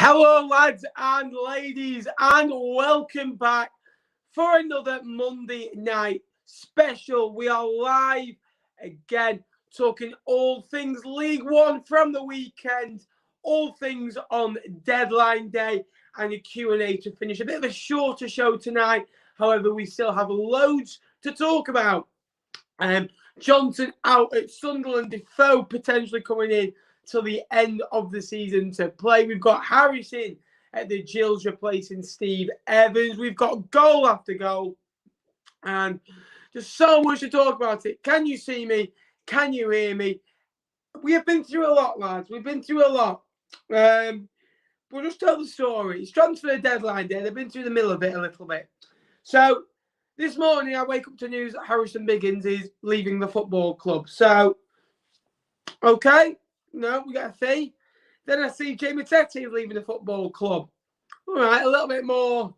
Hello, lads and ladies, and welcome back for another Monday night special. We are live again, talking all things League One from the weekend, all things on deadline day, and a Q&A to finish. A bit of a shorter show tonight. However, we still have loads to talk about. Johnson out at Sunderland, Defoe potentially coming in till the end of the season to play. We've got Harrison at the Gills replacing Steve Evans. We've got goal after goal, and just so much to talk about it. Can you see me? Can you hear me? We have been through a lot, lads. We've been through a lot. We'll just tell the story. It's transfer deadline day. They've been through the middle of it a little bit. So this morning, I wake up to news that Harrison Biggins is leaving the football club. So, okay, no, we got a fee. Then I see Jay Matete is leaving the football club. All right, a little bit more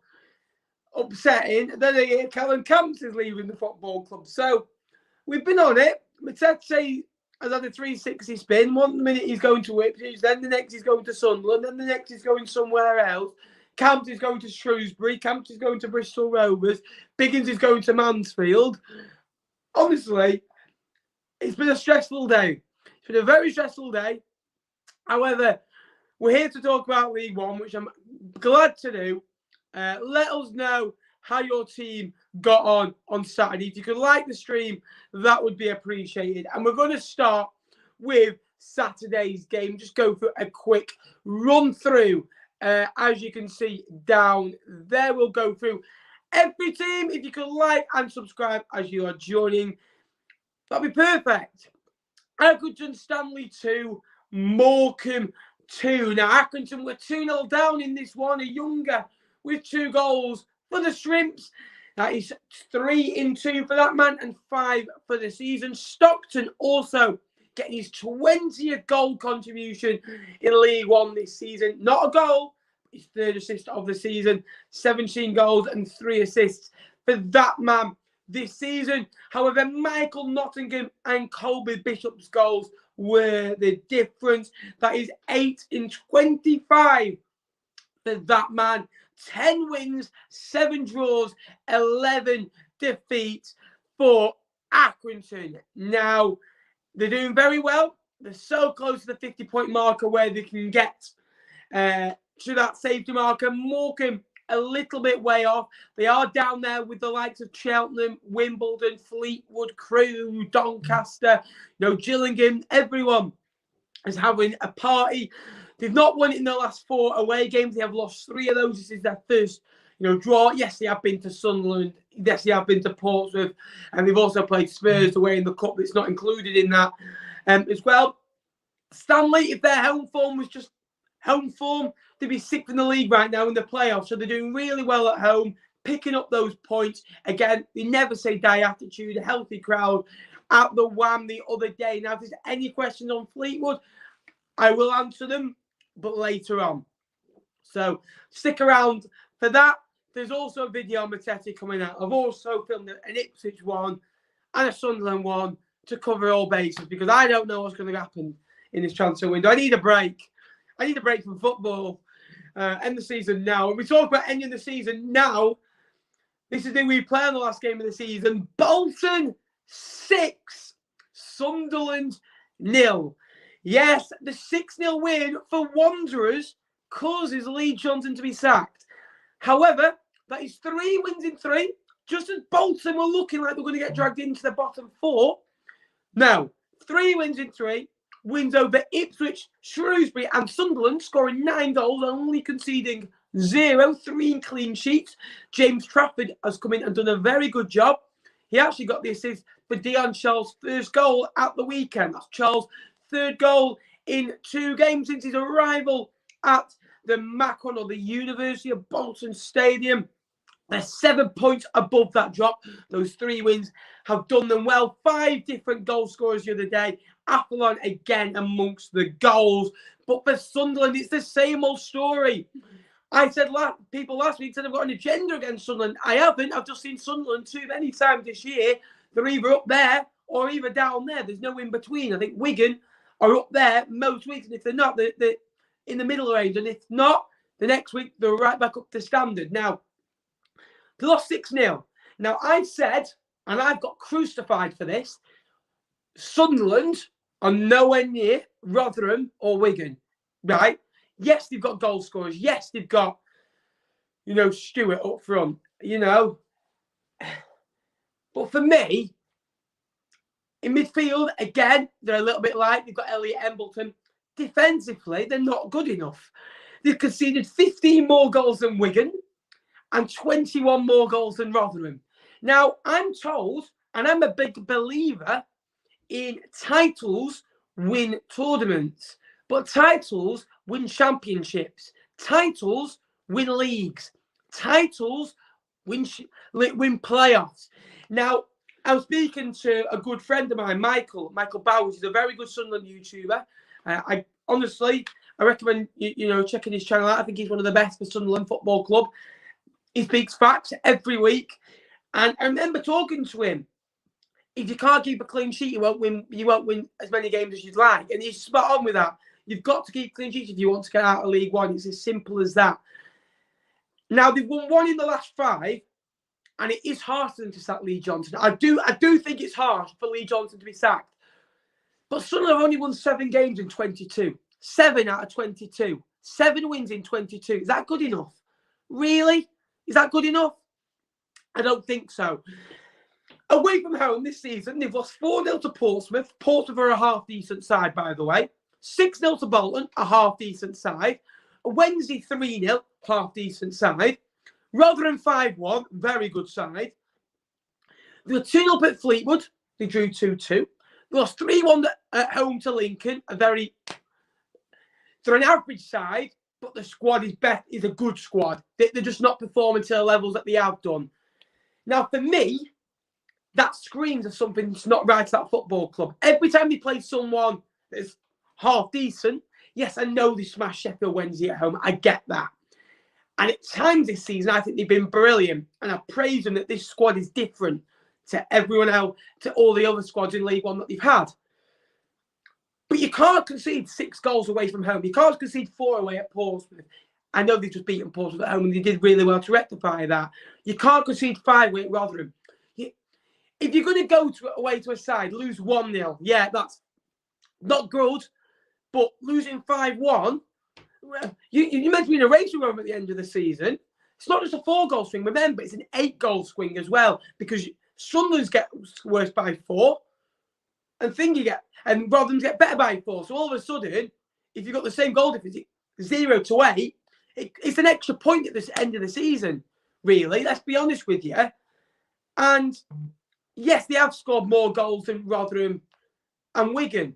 upsetting. Then I hear Callum Camps is leaving the football club. So we've been on it. Matete has had a 360 spin. One minute he's going to Ipswich, then the next he's going to Sunderland, then the next he's going somewhere else. Camps is going to Shrewsbury. Camps is going to Bristol Rovers. Biggins is going to Mansfield. Honestly, it's been a stressful day. It's been a very stressful day. However, we're here to talk about League One, which I'm glad to do. Let us know how your team got on Saturday. If you could like the stream, that would be appreciated. And we're going to start with Saturday's game. Just go for a quick run through. As you can see down there, we'll go through every team. If you could like and subscribe as you are joining, that'd be perfect. Accrington Stanley 2, Morecambe 2. Now, Accrington were 2-0 down in this one. A Younger with 2 goals for the Shrimps. That is 3-2 for that man and 5 for the season. Stockton also getting his 20th goal contribution in League One this season. Not a goal, his 3rd assist of the season. 17 goals and 3 assists for that man this season. However, Michael Nottingham and Colby Bishop's goals were the difference. That is 8 in 25 for that man. 10 wins, 7 draws, 11 defeats for Accrington. Now, they're doing very well. They're so close to the 50-point marker where they can get to that safety marker. Morecambe a little bit way off. They are down there with the likes of Cheltenham, Wimbledon, Fleetwood, Crewe, Doncaster, Gillingham. Everyone is having a party. They've not won it in their last 4 away games. They have lost 3 of those. This is their first, draw. Yes, they have been to Sunderland. Yes, they have been to Portsmouth. And they've also played Spurs away in the cup. That's not included in that as well. Stanley, if their home form was just home form, they'd be 6th in the league right now in the playoffs. So they're doing really well at home, picking up those points. Again, they never say die attitude, a healthy crowd at the Wham the other day. Now, if there's any questions on Fleetwood, I will answer them, but later on. So stick around for that. There's also a video on Matete coming out. I've also filmed an Ipswich one and a Sunderland one to cover all bases because I don't know what's going to happen in this transfer window. I need a break. I need a break from football. End the season now. When we talk about ending the season now, this is the we play on the last game of the season. Bolton 6, Sunderland 0. Yes, the 6-0 win for Wanderers causes Lee Johnson to be sacked. However, that is 3 wins in 3. Just as Bolton were looking like they're going to get dragged into the bottom 4. Now, 3 wins in 3. Wins over Ipswich, Shrewsbury and Sunderland, scoring 9 goals, only conceding 0. 3 clean sheets. James Trafford has come in and done a very good job. He actually got the assist for Dion Charles' first goal at the weekend. That's Charles' 3rd goal in 2 games since his arrival at the Macron or the University of Bolton Stadium. They're 7 points above that drop. Those 3 wins have done them well. 5 different goal scorers the other day. Athlon again amongst the goals. But for Sunderland, it's the same old story. I said people last week said I've got an agenda against Sunderland. I haven't. I've just seen Sunderland too many times this year. They're either up there or either down there. There's no in between. I think Wigan are up there most weeks. And if they're not, they're in the middle range. And if not, The next week, they're right back up to standard. Now, they lost 6-0. Now, I've said, and I've got crucified for this, Sunderland are nowhere near Rotherham or Wigan, right? Yes, they've got goal scorers. Yes, they've got, Stewart up front, But for me, in midfield, again, they're a little bit light. They've got Elliot Embleton. Defensively, they're not good enough. They've conceded 15 more goals than Wigan and 21 more goals than Rotherham. Now, I'm told, and I'm a big believer in titles win tournaments, but titles win championships. Titles win leagues. Titles win playoffs. Now, I was speaking to a good friend of mine, Michael Bowers. He's a very good Sunderland YouTuber. I recommend checking his channel out. I think he's one of the best for Sunderland Football Club. He speaks facts every week, and I remember talking to him. If you can't keep a clean sheet, you won't win as many games as you'd like. And he's spot on with that. You've got to keep clean sheets if you want to get out of League One. It's as simple as that. Now, they've won 1 in the last 5, and it is harsh for them to sack Lee Johnson. I do think it's harsh for Lee Johnson to be sacked. But Sunderland have only won 7 games in 22. 7 out of 22. 7 wins in 22. Is that good enough? Really? Is that good enough? I don't think so. Away from home this season, they've lost 4-0 to Portsmouth. Portsmouth are a half-decent side, by the way. 6-0 to Bolton, a half-decent side. Wednesday 3-0, half-decent side. Rotherham 5-1, very good side. They were 2-0 at Fleetwood. They drew 2-2. They lost 3-1 at home to Lincoln. They're an average side, but the squad is a good squad. They're just not performing to the levels that they have done. Now, for me, that screams of something that's not right at that football club. Every time they play someone that's half decent, yes, I know they smashed Sheffield Wednesday at home. I get that. And at times this season, I think they've been brilliant. And I praise them that this squad is different to everyone else, to all the other squads in League One that they've had. But you can't concede 6 goals away from home. You can't concede 4 away at Portsmouth. I know they've just beaten Portsmouth at home and they did really well to rectify that. You can't concede 5 away at Rotherham. If you're going to go away to a side, lose 1-0, yeah, that's not good. But losing 5-1, you're meant to be in a race with them at the end of the season. It's not just a 4-goal swing. Remember, it's an 8-goal swing as well, because Sunderland's get worse by 4, and Rotherham's get better by 4. So all of a sudden, if you've got the same goal difference, 0 to 8, it's an extra point at the end of the season, really. Let's be honest with you. And yes, they have scored more goals than Rotherham and Wigan.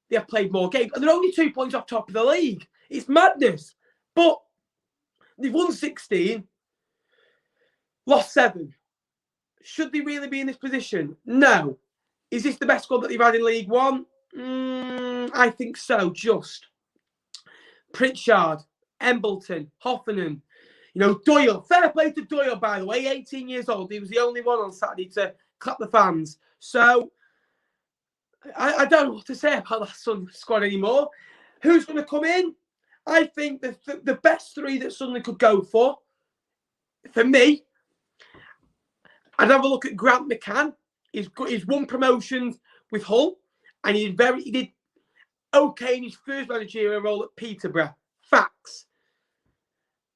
They have played more games. And they're only 2 points off top of the league. It's madness. But they've won 16, lost 7. Should they really be in this position? No. Is this the best squad that they've had in League One? I think so, just. Pritchard, Embleton, Hoffenheim, Doyle. Fair play to Doyle, by the way. 18 years old. He was the only one on Saturday to clap the fans. So, I don't know what to say about that Sunderland squad anymore. Who's going to come in? I think the best 3 that Sunderland could go for me, I'd have a look at Grant McCann. He's won promotions with Hull, and he did okay in his first managerial role at Peterborough. Facts.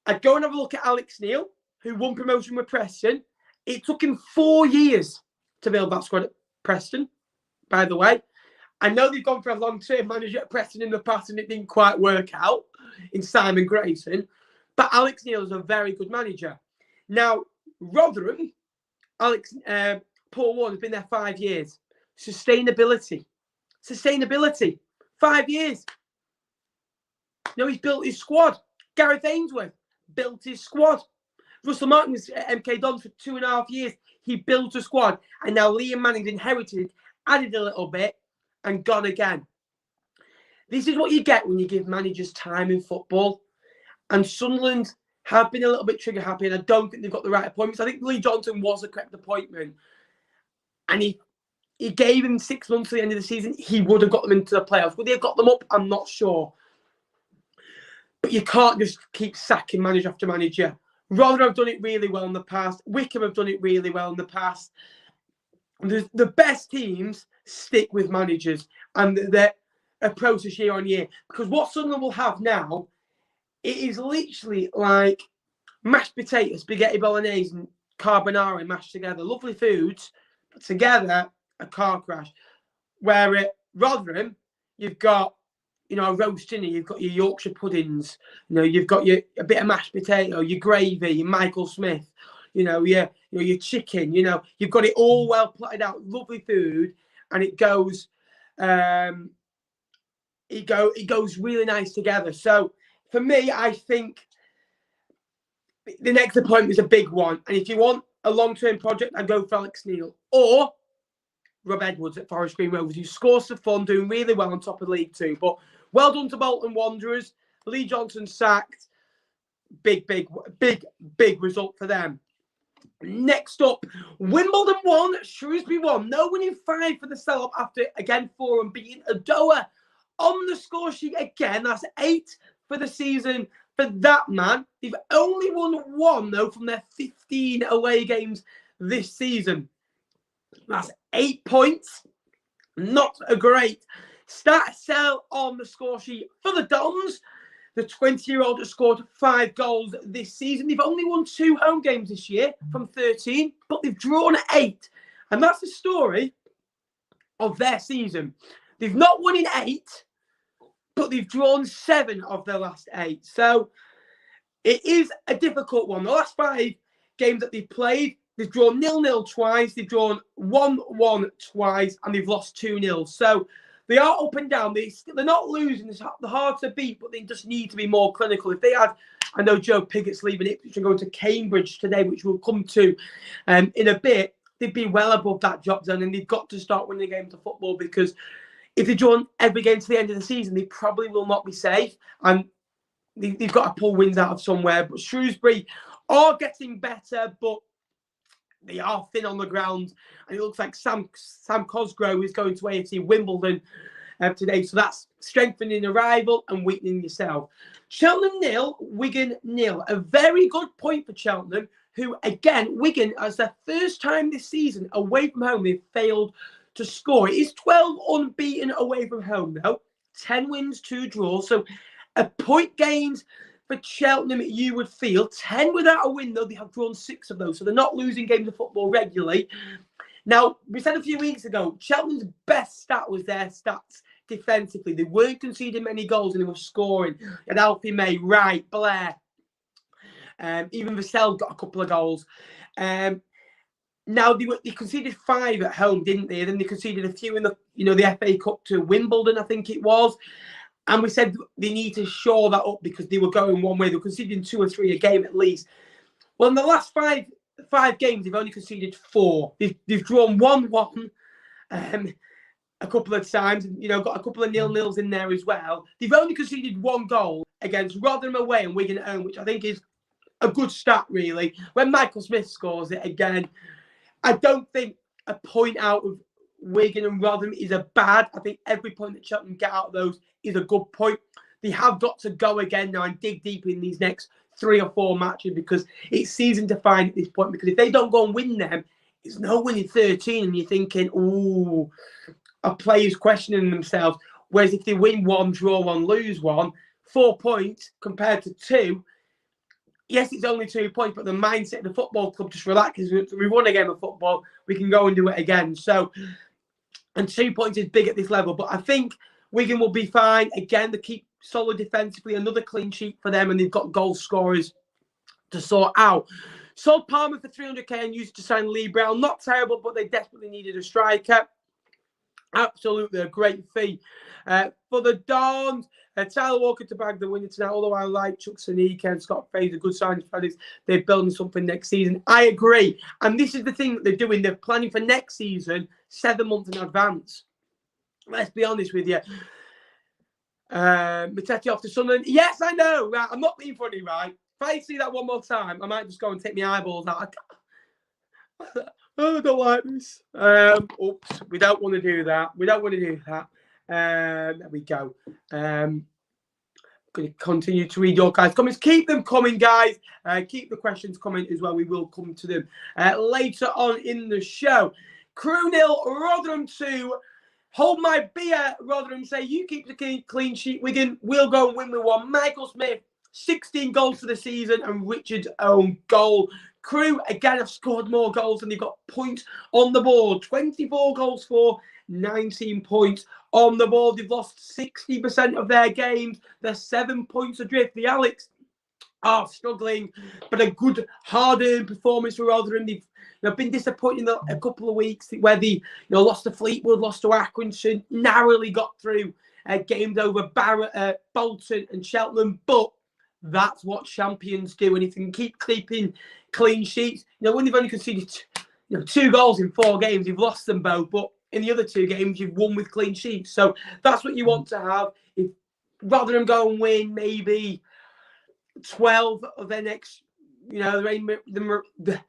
I'd go and have a look at Alex Neil, who won promotion with Preston. It took him 4 years to build that squad at Preston, by the way. I know they've gone for a long-term manager at Preston in the past and it didn't quite work out in Simon Grayson. But Alex Neil is a very good manager. Now, Rotherham, Paul Warne has been there 5 years. Sustainability. 5 years. He's built his squad. Gareth Ainsworth built his squad. Russell Martin was at MK Dons for 2.5 years. He built a squad. And now Liam Manning's inherited, added a little bit, and gone again. This is what you get when you give managers time in football. And Sunderland have been a little bit trigger happy, and I don't think they've got the right appointments. I think Lee Johnson was the correct appointment. And he gave him 6 months to the end of the season. He would have got them into the playoffs. Would he have got them up? I'm not sure. But you can't just keep sacking manager after manager. Rotherham have done it really well in the past. Wickham have done it really well in the past. The best teams stick with managers and their process year on year. Because what Sunderland will have now, it is literally like mashed potatoes, spaghetti bolognese, and carbonara mashed together. Lovely foods, but together, a car crash. Where at Rotherham, you've got, a roast dinner, you've got your Yorkshire puddings, you've got a bit of mashed potato, your gravy, your Michael Smith, your chicken, you've got it all well plotted out, lovely food, and it goes really nice together. So for me, I think the next appointment is a big one. And if you want a long-term project, I'd go for Alex Neil or Rob Edwards at Forest Green Rovers, who scores for fun, doing really well on top of League Two. But well done to Bolton Wanderers. Lee Johnson sacked. Big result for them. Next up, Wimbledon 1, Shrewsbury 1. No winning 5 for the sell-up after, again, 4 unbeaten. Adoa on the score sheet again. That's 8 for the season for that man. They've only won 1, though, from their 15 away games this season. That's 8 points. Not a great start sell on the score sheet for the Dons. The 20-year-old has scored 5 goals this season. They've only won 2 home games this year from 13, but they've drawn 8. And that's the story of their season. They've not won in 8, but they've drawn 7 of their last 8. So it is a difficult one. The last 5 games that they've played, they've drawn 0-0 twice, they've drawn 1-1 twice, and they've lost 2-0. So they are up and down. They're not losing. They're hard to beat, but they just need to be more clinical. If they had, I know Joe Piggott's leaving Ipswich and going to Cambridge today, which we'll come to in a bit, they'd be well above that drop zone, and they've got to start winning games of football, because if they draw every game to the end of the season, they probably will not be safe, and they've got to pull wins out of somewhere. But Shrewsbury are getting better, but they are thin on the ground, and it looks like Sam Cosgrove is going to AFC Wimbledon today. So that's strengthening a rival and weakening yourself. Cheltenham 0, Wigan 0. A very good point for Cheltenham, who, again, Wigan, as their first time this season away from home, they've failed to score. It is 12 unbeaten away from home, though. 10 wins, 2 draws. So a point gained for Cheltenham, you would feel. 10 without a win, though. They have drawn 6 of those. So they're not losing games of football regularly. Now, we said a few weeks ago, Cheltenham's best stat was their stats defensively. They weren't conceding many goals, and they were scoring. And Alfie May, Wright, Blair. Even Vassell got a couple of goals. Now, they conceded 5 at home, didn't they? And then they conceded a few in the FA Cup to Wimbledon, I think it was. And we said they need to shore that up, because they were going one way. They were conceding 2 or 3 a game at least. Well, in the last five games, they've only conceded 4. They've drawn 1-1 a couple of times. Got a couple of 0-0s in there as well. They've only conceded 1 goal against Rotherham away and Wigan at home, which I think is a good stat, really. When Michael Smith scores it again, I don't think a point out of Wigan and Rotherham is a bad. I think every point that Cheltenham get out of those is a good point. They have got to go again now and dig deep in these next 3 or 4 matches, because it's season defined at this point. Because if they don't go and win them, it's no winning 13, and you're thinking, ooh, a players questioning themselves. Whereas if they win 1, draw 1, lose 1, 4 points compared to 2. Yes, it's only 2 points, but the mindset of the football club just relaxes. We won a game of football, we can go and do it again. So, and 2 points is big at this level. But I think Wigan will be fine. Again, they keep solid defensively. Another clean sheet for them, and they've got goal scorers to sort out. Sold Palmer for 300k and used to sign Lee Brown. Not terrible, but they desperately needed a striker. Absolutely a great fee. For the Dons, Tyler Walker to bag the winner tonight. Although I like Chuck Sonika and Scott Fraser, good signs for this. They're building something next season. I agree. And this is the thing that they're doing. They're planning for next season 7 months in advance. Let's be honest with you. Matete off to Sunderland. Yes, I know. Right? I'm not being funny, right? If I see that one more time, I might just go and take my eyeballs out. I don't like this. Oops, we don't want to do that. There we go. going to continue to read your guys' comments. Keep them coming, guys. Keep the questions coming as well. We will come to them later on in the show. Crew 0, Rotherham 2. Hold my beer, Rotherham say. You keep the clean sheet. Wigan will go and win with 1. Michael Smith, 16 goals for the season, and Richard's own goal. Crew, again, have scored more goals and they've got points on the board. 24 goals for, 19 points on the board. They've lost 60% of their games. They're 7 points adrift. The Alex are struggling, but a good, hard-earned performance for Rotherham. They've been disappointing a couple of weeks where they lost to Fleetwood, lost to Accrington, narrowly got through games over Bolton and Cheltenham, but that's what champions do. And if you can keep keeping clean sheets, when they've only conceded 2 goals in 4 games, you've lost them both, but in the other 2 games, you've won with clean sheets. So that's what you want to have. If Rotherham go and win maybe 12 of their next, the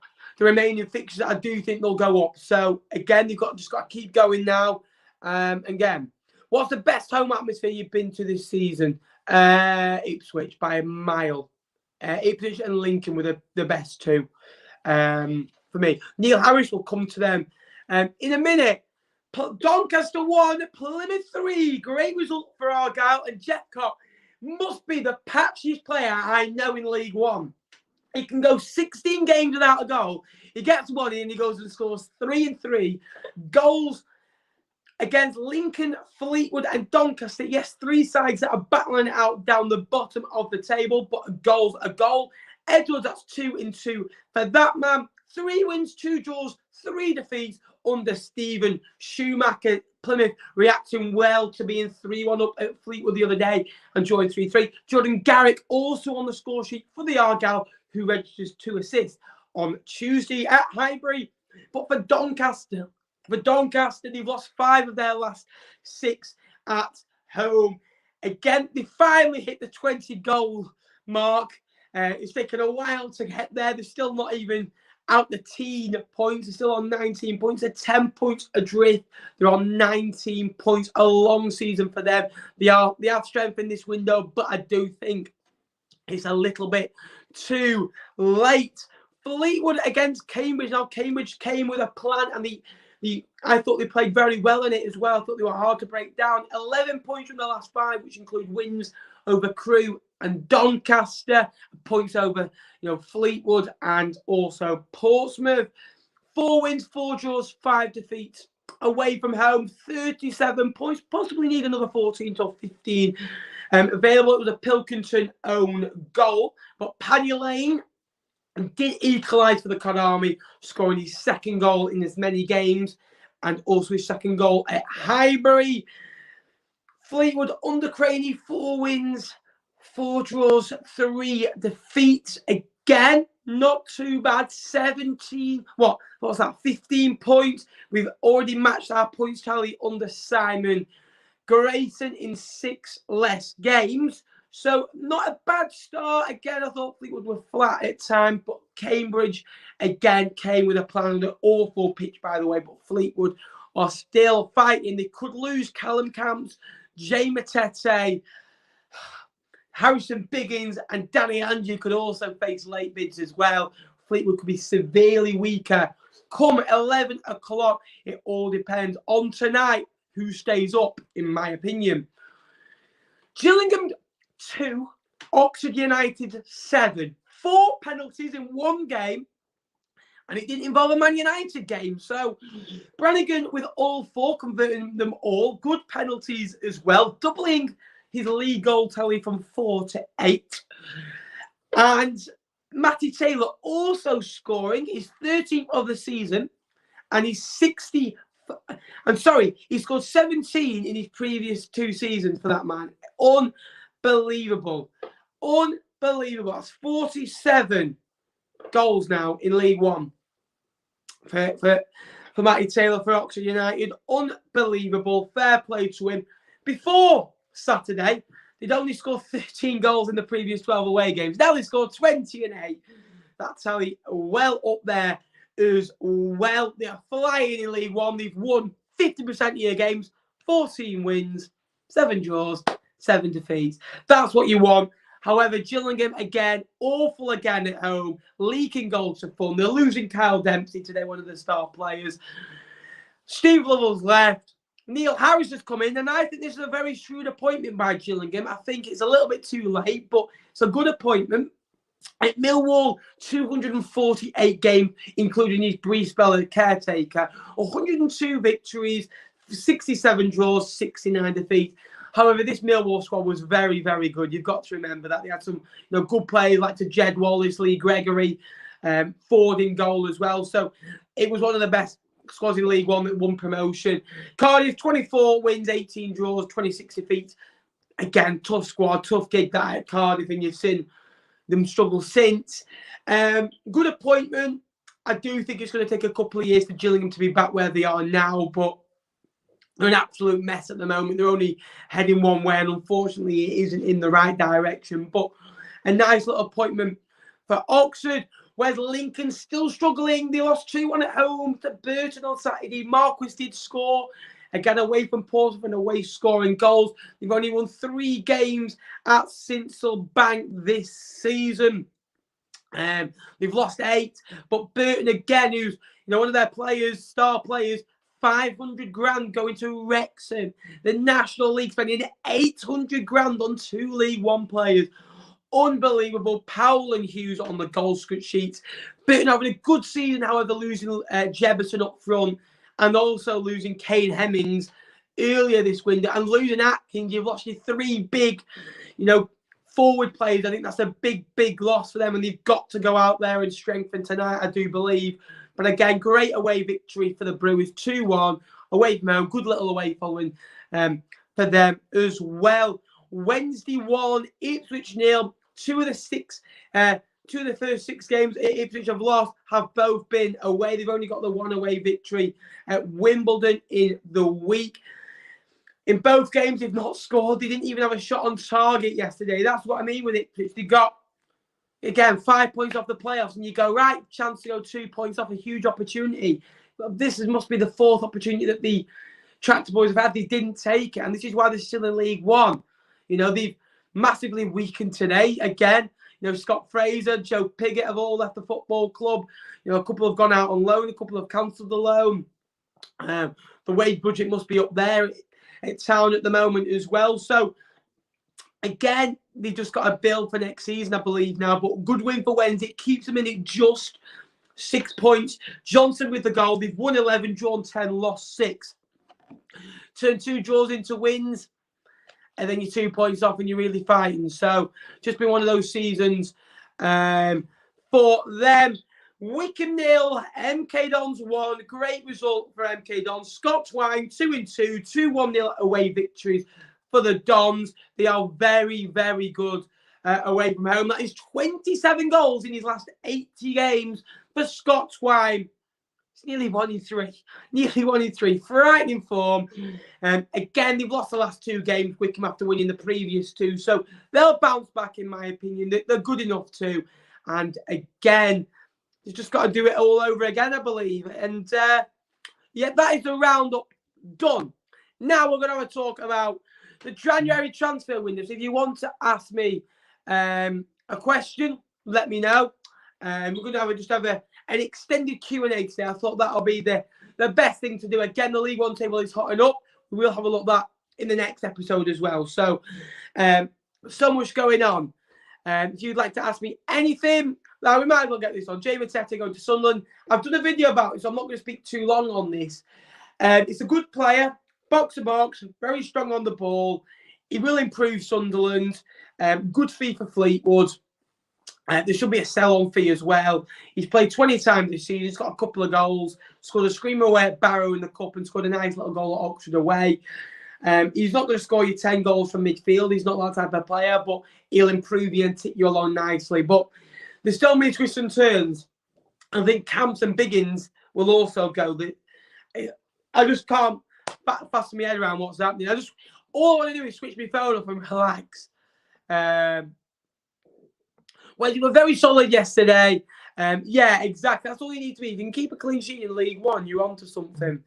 remaining fixtures, I do think they'll go up. So again, they've just got to keep going now. Again, what's the best home atmosphere you've been to this season? Ipswich by a mile. Ipswich and Lincoln were the best 2 for me. Neil Harris will come to them in a minute. Doncaster 1, Plymouth 3. Great result for Argyle, and Jephcott must be the patchiest player I know in League One. He can go 16 games without a goal. He gets one in and he goes and scores 3 and 3 goals against Lincoln, Fleetwood and Doncaster. Yes, 3 sides that are battling it out down the bottom of the table, but a goal's a goal. Edwards, that's 2 and 2 for that man. 3 wins, 2 draws, 3 defeats under Stephen Schumacher. Plymouth reacting well to being 3-1 up at Fleetwood the other day and drawing 3-3. Jordan Garrick also on the score sheet for the Argyle, who registers 2 assists on Tuesday at Highbury. But for Doncaster, they've lost 5 of their last 6 at home. Again, they finally hit the 20-goal mark. It's taken a while to get there. They're still not even out the teen points. They're still on 19 points. They're 10 points adrift. They're on 19 points. A long season for them. They have strength in this window, but I do think it's a little bit too late. Fleetwood against Cambridge. Now, Cambridge came with a plan, and I thought they played very well in it as well. I thought they were hard to break down. 11 points from the last 5, which include wins over Crewe and Doncaster, points over Fleetwood and also Portsmouth. 4 wins, 4 draws, 5 defeats away from home. 37 points, possibly need another 14 to 15 available. It was a Pilkington own goal, but Paddy Lane did equalise for the Cod Army, scoring his 2nd goal in as many games and also his 2nd goal at Highbury. Fleetwood under Craney, 4 wins, 4 draws, 3 defeats. Again, not too bad. 15 points. We've already matched our points tally under Simon Grayson in 6 less games. So not a bad start. Again, I thought Fleetwood were flat at times, but Cambridge, again, came with a plan on an awful pitch, by the way, but Fleetwood are still fighting. They could lose Callum Camps, Jay Matete, Harrison Biggins and Danny Angie could also face late bids as well. Fleetwood could be severely weaker. Come 11 o'clock, it all depends on tonight who stays up, in my opinion. Gillingham 2, Oxford United 7. 4 penalties in 1 game, and it didn't involve a Man United game. So Brannigan with all 4, converting them all. Good penalties as well, doubling his league goal tally from 4 to 8. And Matty Taylor also scoring his 13th of the season, and he's 60. He scored 17 in his previous 2 seasons for that man. Unbelievable. That's 47 goals now in League One for Matty Taylor for Oxford United. Unbelievable. Fair play to him. Before Saturday, they'd only scored 13 goals in the previous 12 away games. Now they scored 20 and 8. That's tally well up there as well. They are flying in League One. They've won 50% of their games, 14 wins, 7 draws, 7 defeats. That's what you want. However, Gillingham, again, awful again at home, leaking goals to fun. They're losing Kyle Dempsey today, one of the star players. Steve Lovell's left. Neil Harris has come in, and I think this is a very shrewd appointment by Gillingham. I think it's a little bit too late, but it's a good appointment. At Millwall, 248 games, including his brief spell as caretaker, 102 victories, 67 draws, 69 defeats. However, this Millwall squad was very, very good. You've got to remember that. They had some good players like Jed Wallace, Lee Gregory, Ford in goal as well. So it was one of the best squads in League One that won promotion. Cardiff, 24 wins, 18 draws, 26 defeats. Again, tough squad, tough gig that at Cardiff, and you've seen them struggle since. Good appointment. I do think it's going to take a couple of years for Gillingham to be back where they are now, but they're an absolute mess at the moment. They're only heading one way, and unfortunately it isn't in the right direction. But a nice little appointment for Oxford. Whereas Lincoln still struggling. They lost 2-1 at home to Bolton on Saturday. Marquis did score. Again, away from Portsmouth and away scoring goals. They've only won 3 games at Sincil Bank this season. They've lost 8. But Burton, again, who's one of their players, star players, 500 grand going to Wrexham. The National League spending 800 grand on 2 League One players. Unbelievable. Powell and Hughes on the goal sheets. Burton having a good season, however, losing Jefferson up front and also losing Kane Hemmings earlier this window and losing Atkins. You've lost your 3 big, forward players. I think that's a big, big loss for them, and they've got to go out there and strengthen tonight, I do believe. But again, great away victory for the Brewers, 2-1 away from home. Good little away following for them as well. Wednesday 1, Ipswich 0. 2 of the first 6 games Ipswich have lost have both been away. They've only got the 1 away victory at Wimbledon in the week. In both games, they've not scored. They didn't even have a shot on target yesterday. That's what I mean with Ipswich. They got, again, 5 points off the playoffs, and you go, right, chance to go 2 points off, a huge opportunity. But this must be the 4th opportunity that the Tractor Boys have had. They didn't take it, and this is why they're still in League One. They've massively weakened today. Again, Scott Fraser, Joe Piggott have all left the football club. A couple have gone out on loan, a couple have cancelled the loan. The wage budget must be up there at Town at the moment as well. So, again, they've just got to build for next season, I believe now. But good win for Wednesday. It keeps them in it just 6 points. Johnson with the goal. They've won 11, drawn 10, lost 6. Turn 2 draws into wins. And then you're 2 points off and you're really fighting. So, just been one of those seasons for them. Wickham 0, MK Dons 1. Great result for MK Dons. Scott Twine 2-2, 2-1-0 away victories for the Dons. They are very, very good away from home. That is 27 goals in his last 80 games for Scott Twine. It's nearly 1 in 3. Nearly 1 in 3. Frightening form. Again, they've lost the last 2 games, Wickham, after winning the previous 2. So they'll bounce back, in my opinion. They're good enough to. And again, they've just got to do it all over again, I believe. And yeah, that is the roundup done. Now we're going to have a talk about the January transfer windows. If you want to ask me a question, let me know. We're going to have an extended Q&A today. I thought that'll be the best thing to do. Again, the League One table is hotting up. We'll have a look at that in the next episode as well. So, so much going on. If you'd like to ask me anything, now we might as well get this on. Jay Matete going to Sunderland. I've done a video about it, so I'm not going to speak too long on this. It's a good player, box to box, very strong on the ball. He will improve Sunderland. Good fee for Fleetwood. There should be a sell-on fee as well. He's played 20 times this season. He's got a couple of goals. Scored a screamer away at Barrow in the Cup and scored a nice little goal at Oxford away. He's not going to score you 10 goals from midfield. He's not that type of player, but he'll improve you and tip you along nicely. But there's still many twists and turns. I think Camps and Biggins will also go. I just can't fasten my head around what's happening. All I want to do is switch my phone off and relax. Well, you were very solid yesterday. Yeah, exactly. That's all you need to be. If you can keep a clean sheet in League One, you're on to something.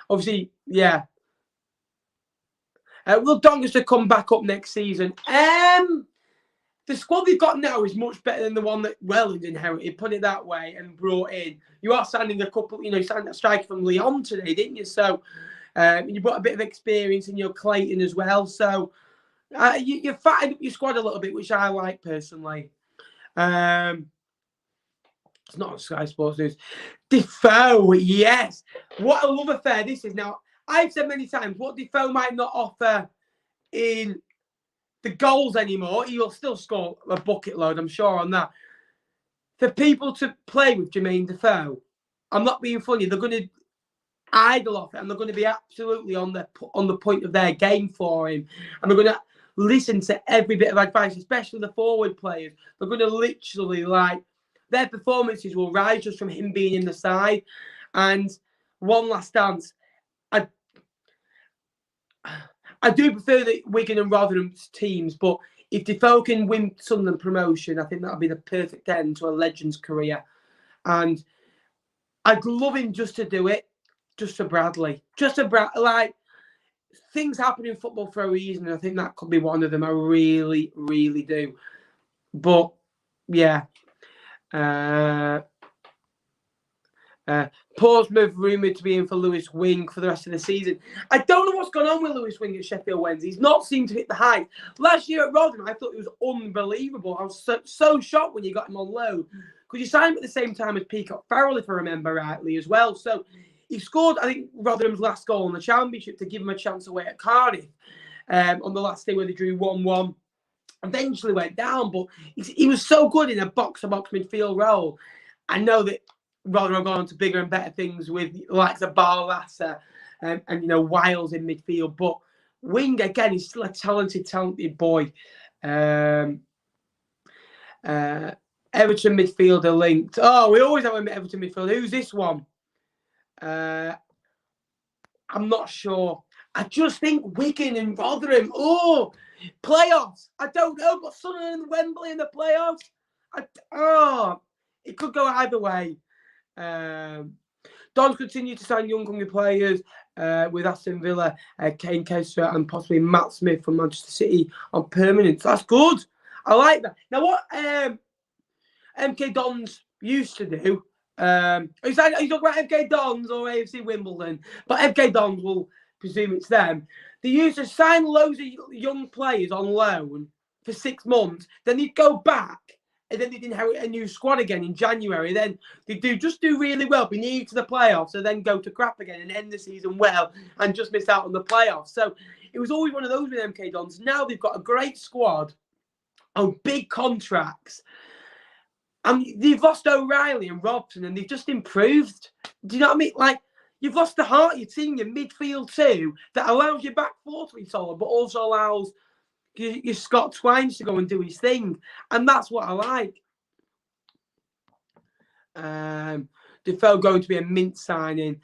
Obviously, yeah. Will Doncaster come back up next season? The squad they've got now is much better than the one that Welland inherited, put it that way, and brought in. You are signing a couple, you signed that striker from Lyon today, didn't you? So you brought a bit of experience in your Clayton as well. So you fattened up your squad a little bit, which I like personally. It's not on Sky Sports News. Defoe, yes. What a love affair this is. Now, I've said many times, what Defoe might not offer in the goals anymore, he will still score a bucket load, I'm sure on that. For people to play with Jermaine Defoe, I'm not being funny, they're going to idle off it and they're going to be absolutely on the point of their game for him. And they're going to listen to every bit of advice, especially the forward players. They're going to literally, their performances will rise just from him being in the side. And one last dance, I do prefer the Wigan and Rotherham's teams, but if Defoe can win Sunderland promotion, I think that'll be the perfect end to a legend's career. And I'd love him just to do it, just for Bradley. Things happen in football for a reason, and I think that could be one of them. I really, really do. But, yeah. Portsmouth rumoured to be in for Lewis Wing for the rest of the season. I don't know what's gone on with Lewis Wing at Sheffield Wednesday. He's not seemed to hit the height. Last year at Rotherham, I thought it was unbelievable. I was so shocked when you got him on loan. Because you signed him at the same time as Peacock Farrell, if I remember rightly, as well. So he scored, I think, Rotherham's last goal in the Championship to give him a chance away at Cardiff on the last day where they drew 1-1. Eventually went down, but he was so good in a box-to-box midfield role. I know that Rotherham have gone on to bigger and better things with the likes of Barlasser and Wiles in midfield. But Wing, again, he's still a talented boy. Everton midfielder linked. Oh, we always have an Everton midfielder. Who's this one? I'm not sure. I just think Wigan and Rotherham. Oh, playoffs. I don't know, but Sunderland and Wembley in the playoffs. It could go either way. Dons continue to sign young hungry players with Aston Villa, Kane Kessler, and possibly Matt Smith from Manchester City on permanent. That's good. I like that. Now, what MK Dons used to do, he's talking about MK Dons or AFC Wimbledon, but MK Dons will presume it's them. They used to sign loads of young players on loan for 6 months, then they'd go back. And then they'd inherit a new squad again in January. Then they do really well, be near to the playoffs, and then go to crap again and end the season well and just miss out on the playoffs. So it was always one of those with MK Dons. Now they've got a great squad on big contracts. And they've lost O'Reilly and Robson, and they've just improved. Do you know what I mean? You've lost the heart of your team, your midfield too, that allows your back four to be solid, but also allows your Scott Twines to go and do his thing. And that's what I like. Defoe going to be a mint signing.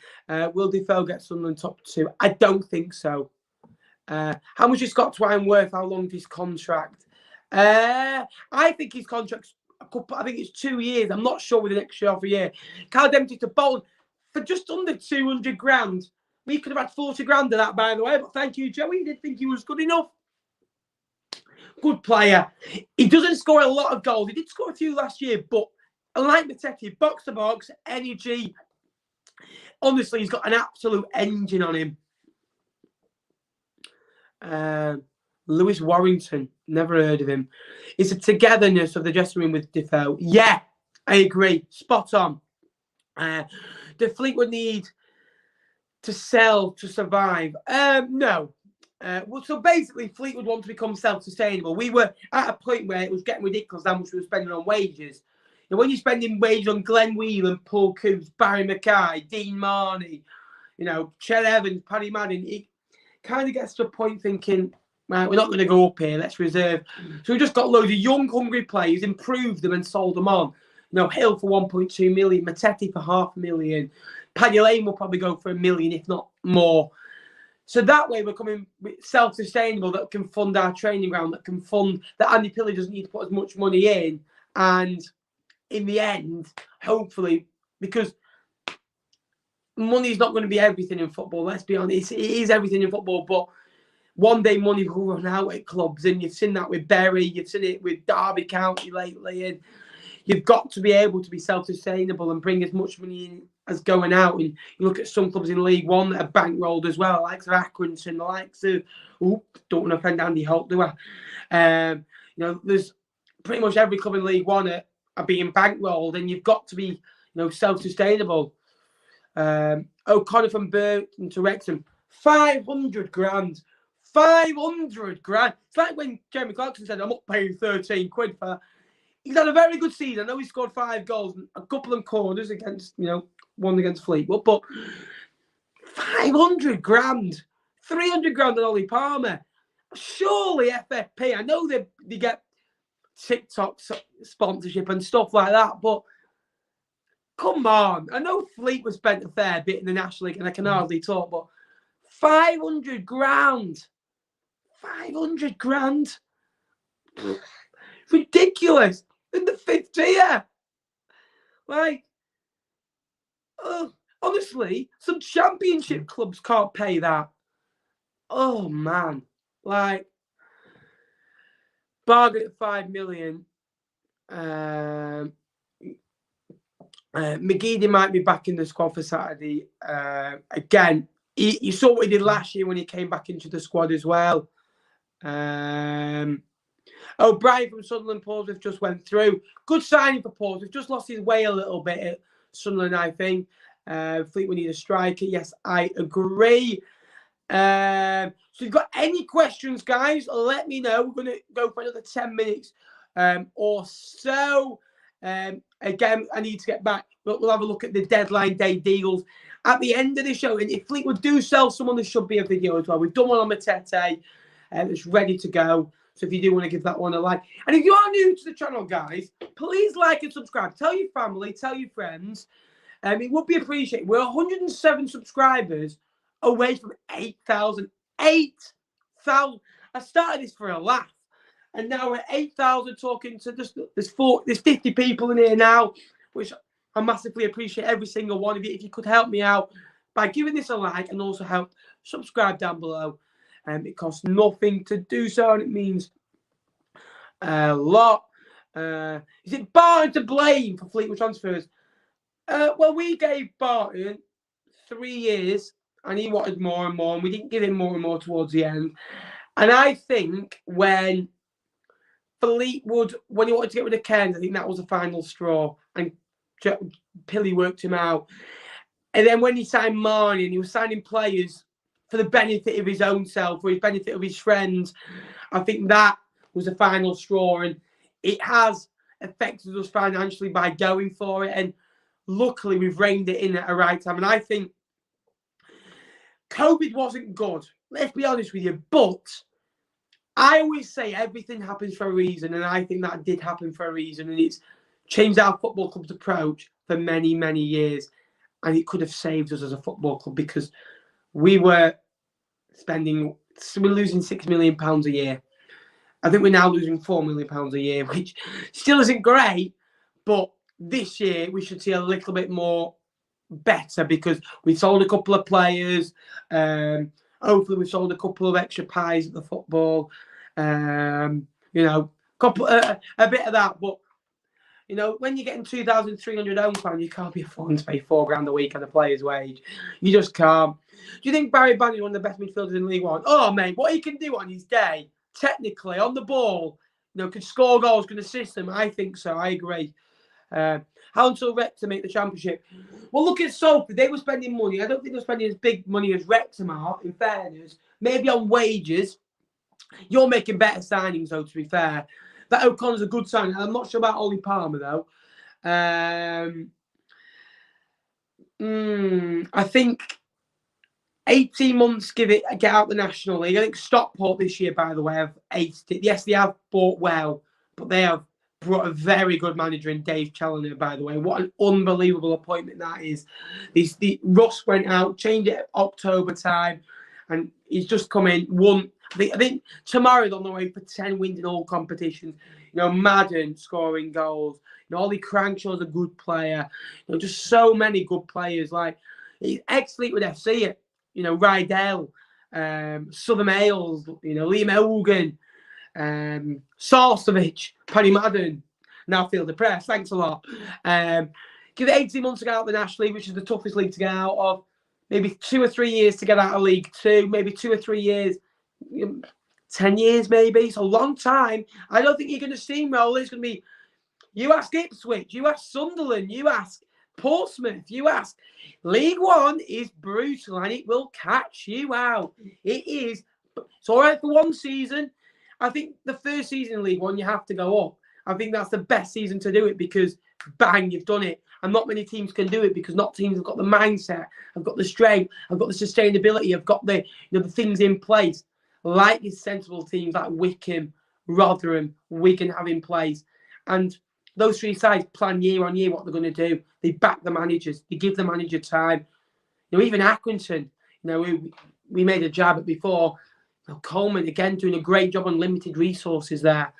Will Defoe get Sunderland top 2? I don't think so. How much is Scott Twine worth? How long is his contract? I think his contract's I think it's 2 years. I'm not sure with an extra half a year. Cal Dempsey to Bolton for just under 200 grand. We could have had 40 grand of that, by the way. But thank you, Joey. He did think he was good enough. Good player. He doesn't score a lot of goals. He did score a few last year, but like Matete, box to box, energy. Honestly, he's got an absolute engine on him. Lewis Warrington, never heard of him. It's a togetherness of the dressing room with Defoe. Yeah, I agree. Spot on. The Fleetwood need to sell to survive. No. So basically, Fleetwood want to become self-sustainable. We were at a point where it was getting ridiculous how much we were spending on wages. And when you're spending wages on Glenn Whelan, Paul Coombs, Barry Mackay, Dean Marney, Chet Evans, Paddy Madden, it kind of gets to a point thinking, right, we're not going to go up here. Let's reserve. So we just got loads of young, hungry players, improved them and sold them on. Hill for 1.2 million, Matete for $500,000. Paddy Lane will probably go for $1 million, if not more. So that way we're coming self-sustainable, that can fund our training ground, that can fund that Andy Pilley doesn't need to put as much money in. And in the end, hopefully, because money is not going to be everything in football, let's be honest, it is everything in football, but one day money will run out at clubs, and you've seen that with Bury, you've seen it with Derby County lately, and you've got to be able to be self-sustainable and bring as much money in as going out. And you look at some clubs in League One that are bankrolled as well, the likes of Accrington, the likes of, don't want to offend Andy Holt, do I? There's pretty much every club in League One are being bankrolled, and you've got to be, self-sustainable. O'Connor from Burton to Wrexham, 500 grand. 500 grand. It's like when Jeremy Clarkson said, I'm not paying 13 quid for that. He's had a very good season. I know he scored 5 goals and a couple of corners against, one against Fleetwood, but 500 grand. 300 grand on Ollie Palmer. Surely FFP, I know they get TikTok sponsorship and stuff like that, but come on. I know Fleetwood spent a fair bit in the National League and I can hardly talk, but 500 grand. 500 grand. Ridiculous. In the 5th tier. Honestly, some championship clubs can't pay that. Oh, man. Bargain at 5 million. McGeady might be back in the squad for Saturday. Again, you saw what he did last year when he came back into the squad as well. Brian from Sunderland, Portsmouth just went through. Good signing for Portsmouth. Just lost his way a little bit at Sunderland, I think. Fleetwood need a striker. Yes, I agree. So if you've got any questions, guys, let me know. We're going to go for another 10 minutes or so. Again, I need to get back. We'll have a look at the deadline day deals at the end of the show. And if Fleetwood do sell someone, there should be a video as well. We've done one on Matete. It's ready to go. So if you do want to give that one a like. And if you are new to the channel, guys, please like and subscribe. Tell your family, tell your friends. It would be appreciated. We're 107 subscribers away from 8,000. 8,000. I started this for a laugh. And now we're 8,000 talking to there's 50 people in here now, which I massively appreciate every single one of you. If you could help me out by giving this a like and also help subscribe down below. It costs nothing to do so, and it means a lot. Is it Barton to blame for Fleetwood transfers? Well, we gave Barton 3 years, and he wanted more and more, and we didn't give him more and more towards the end. And I think when Fleetwood, when he wanted to get rid of Cairns, I think that was the final straw, and Pilly worked him out. And then when he signed Marnie, and he was signing players for the benefit of his own self, for his benefit of his friends, I think that was the final straw, and it has affected us financially by going for it. And luckily, we've reined it in at a right time. And I think COVID wasn't good. Let's be honest with you, but I always say everything happens for a reason, and I think that did happen for a reason, and it's changed our football club's approach for many, many years, and it could have saved us as a football club because we're losing £6 million a year. I think we're now losing £4 million a year, which still isn't great, but this year we should see a little bit more better because we sold a couple of players. Hopefully we've sold a couple of extra pies at the football. A bit of that. But, when you're getting 2,300 home fans, you can't be affording to pay £4,000 a week on a player's wage. You just can't. Do you think Barry Bannon is one of the best midfielders in League One? Oh, mate, what he can do on his day, technically, on the ball, can score goals, can assist them. I think so. I agree. How until Wrexham make the Championship? Well, look at Salford. They were spending money. I don't think they're spending as big money as Wrexham are, in fairness. Maybe on wages. You're making better signings, though, to be fair. That O'Connor's a good signing. I'm not sure about Ollie Palmer, though. I think 18 months, get out the National League. I think Stockport this year, by the way, have aced it. Yes, they have bought well, but they have brought a very good manager in Dave Challoner, by the way. What an unbelievable appointment that is. Russ went out, changed it at October time, and he's just come in, won. I think tomorrow they're on the way for 10 wins in all competitions. Madden scoring goals. Ollie Crankshaw's a good player. Just so many good players. Like, ex-Fleetwood FC, Rydell. Southern Males, Liam Hogan, Sarcevic, Paddy Madden. Now feel depressed. Thanks a lot. Give it 18 months to get out of the National League, which is the toughest league to get out of. Maybe 2 or 3 years to get out of League Two. Maybe 2 or 3 years. 10 years, maybe. It's a long time. I don't think you're going to steamroll. It's going to be, you ask Ipswich, you ask Sunderland, you ask Portsmouth, you ask. League One is brutal and it will catch you out. It is. It's all right for one season. I think the first season in League One, you have to go up. I think that's the best season to do it because, bang, you've done it. And not many teams can do it because not teams have got the mindset, have got the strength, have got the sustainability, have got the the things in place. Like your sensible teams like Wickham, Rotherham, Wigan have in place. And those three sides plan year on year what they're going to do. They back the managers. They give the manager time. Even Accrington, we made a jab at before. Coleman, again, doing a great job on limited resources there.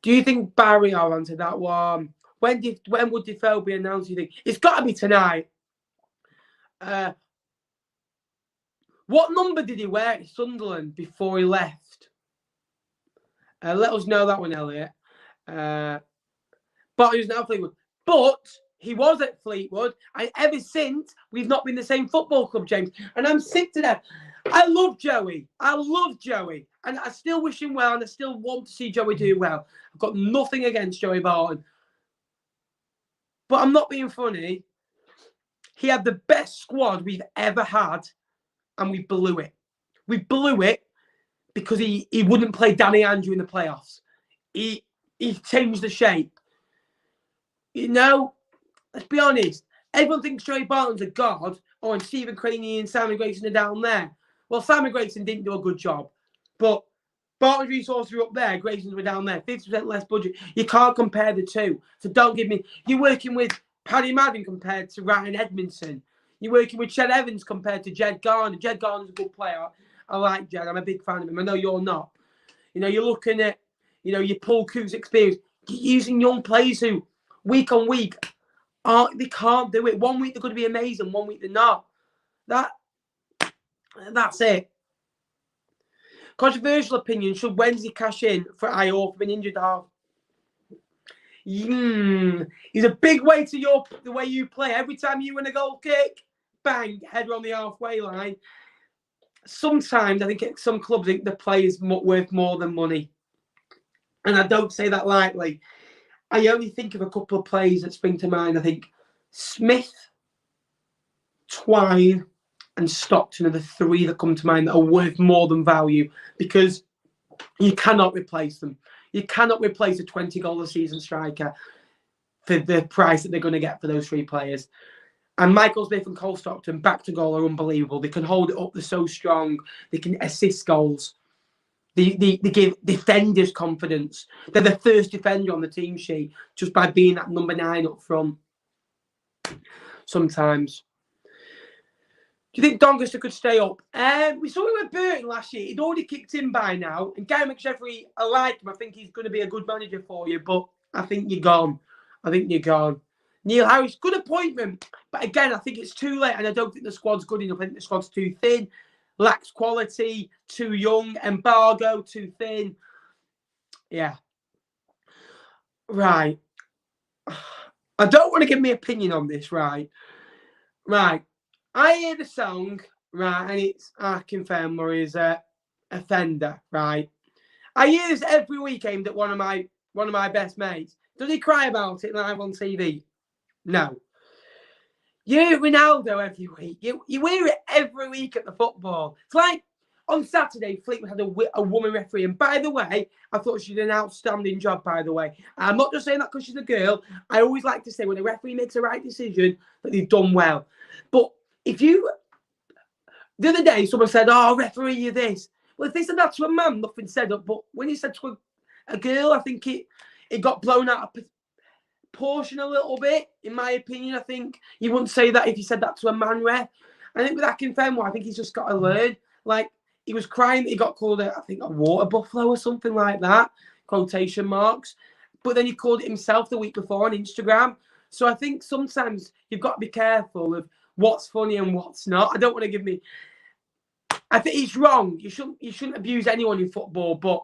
Do you think Barry, I'll answer that one. When would Defoe be announced, do you think? It's got to be tonight. What number did he wear at Sunderland before he left? Let us know that one, Elliot. But he was now Fleetwood. But he was at Fleetwood. And ever since, we've not been the same football club, James. And I'm sick to death. I love Joey. And I still wish him well. And I still want to see Joey do well. I've got nothing against Joey Bolton. But I'm not being funny. He had the best squad we've ever had. And we blew it. We blew it because he wouldn't play Danny Andrew in the playoffs. He changed the shape. Let's be honest. Everyone thinks Joey Barton's a god. Oh, and Stephen Craney and Simon Grayson are down there. Well, Simon Grayson didn't do a good job. But Barton's resources were up there. Grayson's were down there. 50% less budget. You can't compare the two. So don't give me... You're working with Paddy Madden compared to Ryan Edmondson. You're working with Ched Evans compared to Jed Garner. Jed Garner's a good player. I like Jed. I'm a big fan of him. I know you're not. You're looking at, your Paul Coo's experience. You're using young players who, week on week, they can't do it. 1 week they're going to be amazing. 1 week they're not. That's it. Controversial opinion. Should Wednesday cash in for Ayor for an injured half? He's a big way to the way you play. Every time you win a goal kick, bang, header on the halfway line. Sometimes I think some clubs think the play is worth more than money. And I don't say that lightly. I only think of a couple of plays that spring to mind. I think Smith, Twine, and Stockton are the three that come to mind that are worth more than value because you cannot replace them. You cannot replace a 20-goal-a-season striker for the price that they're going to get for those three players. And Michael Smith and Cole Stockton, back to goal, are unbelievable. They can hold it up. They're so strong. They can assist goals. They give defenders confidence. They're the first defender on the team sheet just by being that number 9 up front. Sometimes. Do you think Doncaster could stay up? We saw him with Burton last year. He'd already kicked in by now. And Gary McSheffrey, I like him. I think he's going to be a good manager for you. But I think you're gone. Neil Harris, good appointment. But again, I think it's too late. And I don't think the squad's good enough. I think the squad's too thin. Lacks quality. Too young. Embargo, too thin. Yeah. Right. I don't want to give my opinion on this, right? Right. I hear the song, right, and it's Akinfenwa is a offender, right? I hear this every week aimed at one of my best mates. Does he cry about it live on TV? No. You hear Ronaldo every week. You hear it every week at the football. It's like on Saturday, Fleetwood had a woman referee. And by the way, I thought she did an outstanding job, by the way. I'm not just saying that because she's a girl. I always like to say when a referee makes the right decision that they've done well. But the other day, someone said, oh, referee, you this. Well, if they said that to a man, nothing said up. But when he said to a girl, I think it got blown out of proportion a little bit, in my opinion. I think you wouldn't say that if you said that to a man ref. I think with Akinfenwa, I think he's just got to learn. Like, he was crying that he got called, I think, a water buffalo or something like that, quotation marks. But then he called it himself the week before on Instagram. So I think sometimes you've got to be careful of what's funny and what's not. I don't want to give me... I think it's wrong. You shouldn't abuse anyone in football. But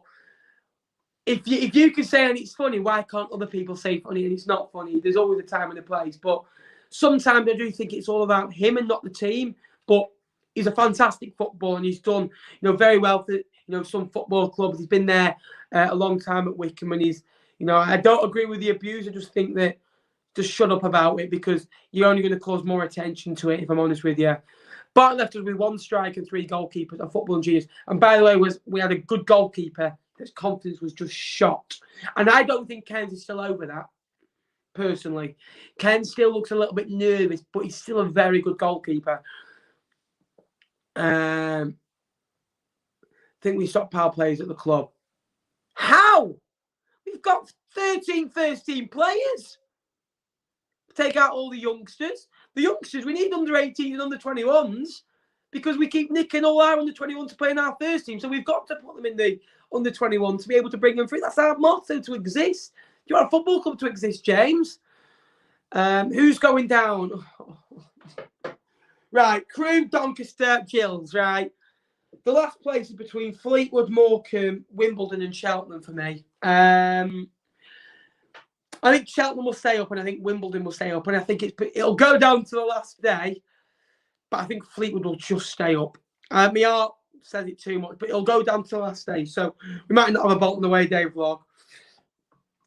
if you can say and it's funny, why can't other people say funny and it's not funny? There's always a time and a place. But sometimes I do think it's all about him and not the team. But he's a fantastic footballer and he's done very well for some football clubs. He's been there a long time at Wycombe and he's I don't agree with the abuse. I just think that just shut up about it because you're only going to cause more attention to it. If I'm honest with you. Barton left us with 1 striker and 3 goalkeepers, a football genius. And by the way, we had a good goalkeeper. His confidence was just shot. And I don't think Ken's is still over that, personally. Ken still looks a little bit nervous, but he's still a very good goalkeeper. I think we stockpile players at the club. How? We've got 13 first-team players. Take out all the youngsters. The youngsters, we need under 18 and under 21s because we keep nicking all our under 21 to play in our first team. So we've got to put them in the under 21 to be able to bring them through. That's our motto to exist. You want a football club to exist, James? Who's going down? Right, Crewe, Doncaster, Gills, right? The last place is between Fleetwood, Morecambe, Wimbledon and Cheltenham for me. I think Cheltenham will stay up and I think Wimbledon will stay up. And I think it'll go down to the last day. But I think Fleetwood will just stay up. My heart says it too much, but it'll go down to the last day. So we might not have a Bolton away day vlog.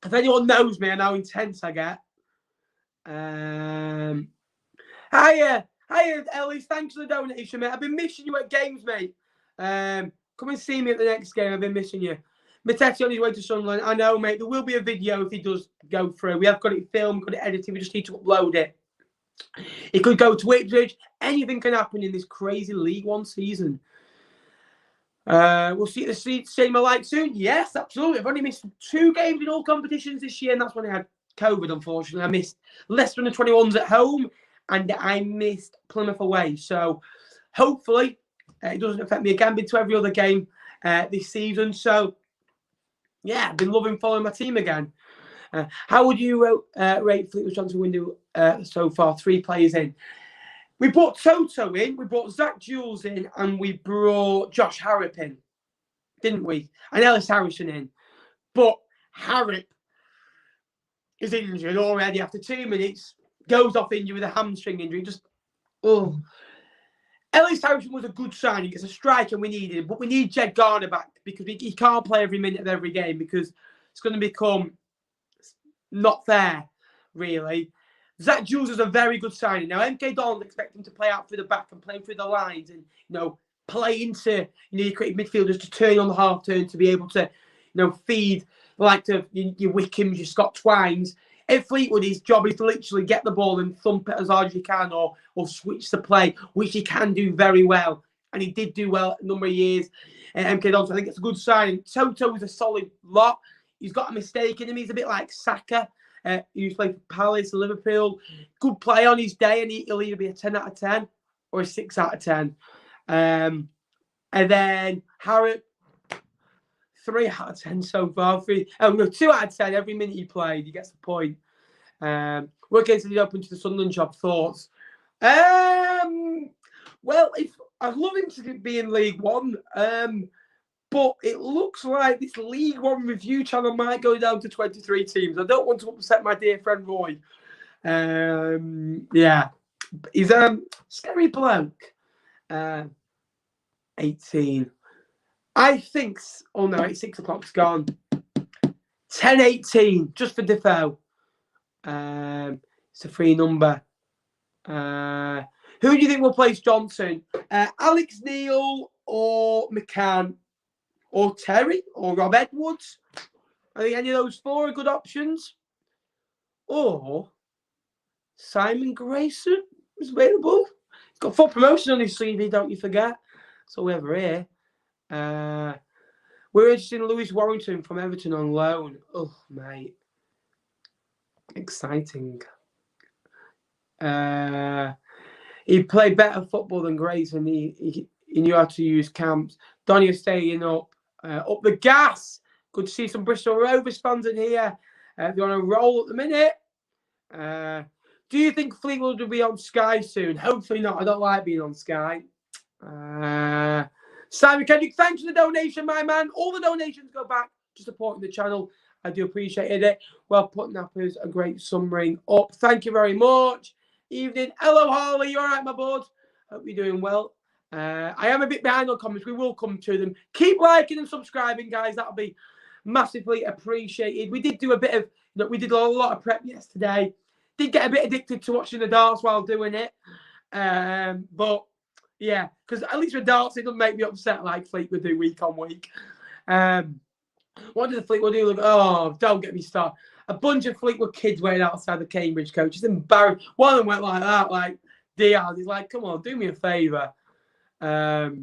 If anyone knows me and how intense I get. Hiya, Ellis. Thanks for the donation, mate. I've been missing you at games, mate. Come and see me at the next game. I've been missing you. Matete on his way to Sunderland. I know, mate. There will be a video if he does go through. We have got it filmed, got it edited. We just need to upload it. It could go to Ipswich. Anything can happen in this crazy League One season. We'll see the same alike soon. Yes, absolutely. I've only missed 2 games in all competitions this year, and that's when I had COVID, unfortunately. I missed Leicester under 21s at home, and I missed Plymouth away. So hopefully it doesn't affect me again. Been to every other game this season. So yeah, I've been loving following my team again. How would you rate Fleetwood's transfer window so far? 3 players in. We brought Toto in, we brought Zach Gills in, and we brought Josh Harrop in, didn't we? And Ellis Harrison in. But Harrop is injured already after 2 minutes, goes off injured with a hamstring injury. Ellis Harrison was a good signing. It's a striker we needed, but we need Jed Garner back because he can't play every minute of every game because it's going to become not fair, really. Zach Gills is a very good signing. Now, MK Dons expect him to play out through the back and play through the lines and, play into, your creative midfielders to turn on the half turn to be able to, feed like your Wickhams, your Scott Twines. At Fleetwood, his job is to literally get the ball and thump it as hard as you can or switch the play, which he can do very well. And he did do well a number of years at MK Dons. I think it's a good signing. Toto is a solid lot. He's got a mistake in him. He's a bit like Saka. He used to play for Palace, Liverpool. Good play on his day, and he'll either be a 10 out of 10 or a 6 out of 10. And then Harrop, 3 out of 10 so far. 2 out of 10 every minute he played. He gets the point. We're getting it up into the Sunderland job. Thoughts? Well, I'd love him to be in League One. But it looks like this League One review channel might go down to 23 teams. I don't want to upset my dear friend Roy. Yeah. He's a scary bloke. 18. I think... Oh, no, it's 6 o'clock. It's gone. 10-18, just for Defoe. It's a free number. Who do you think will place Johnson? Alex Neil or McCann? Or Terry, or Rob Edwards. I think any of those 4 are good options. Or Simon Grayson is available. He's got 4 promotion on his CV, don't you forget. So we have here. We're interested in Lewis Warrington from Everton on loan. Oh, mate. Exciting. He played better football than Grayson. He knew how to use camps. Donny is staying up. Up the gas. Good to see some Bristol Rovers fans in here. They're on a roll at the minute. Do you think Fleetwood will be on Sky soon? Hopefully not. I don't like being on Sky. Simon Kendrick, thanks for the donation, my man. All the donations go back to supporting the channel. I do appreciate it. Well put, Nappers. A great summering up. Thank you very much. Evening. Hello, Harley. You all right, my bud? Hope you're doing well. I am a bit behind on comments. We will come to them. Keep liking and subscribing, guys. That'll be massively appreciated. We did do a bit of, we did a lot of prep yesterday. Did get a bit addicted to watching the darts while doing it. But yeah, because at least with darts, it doesn't make me upset like Fleetwood do week on week. What did the Fleetwood do? Look, oh, don't get me started. A bunch of Fleetwood kids waiting outside the Cambridge coach. It's embarrassing. One of them went like that, like Diaz. He's like, come on, do me a favour. Defoe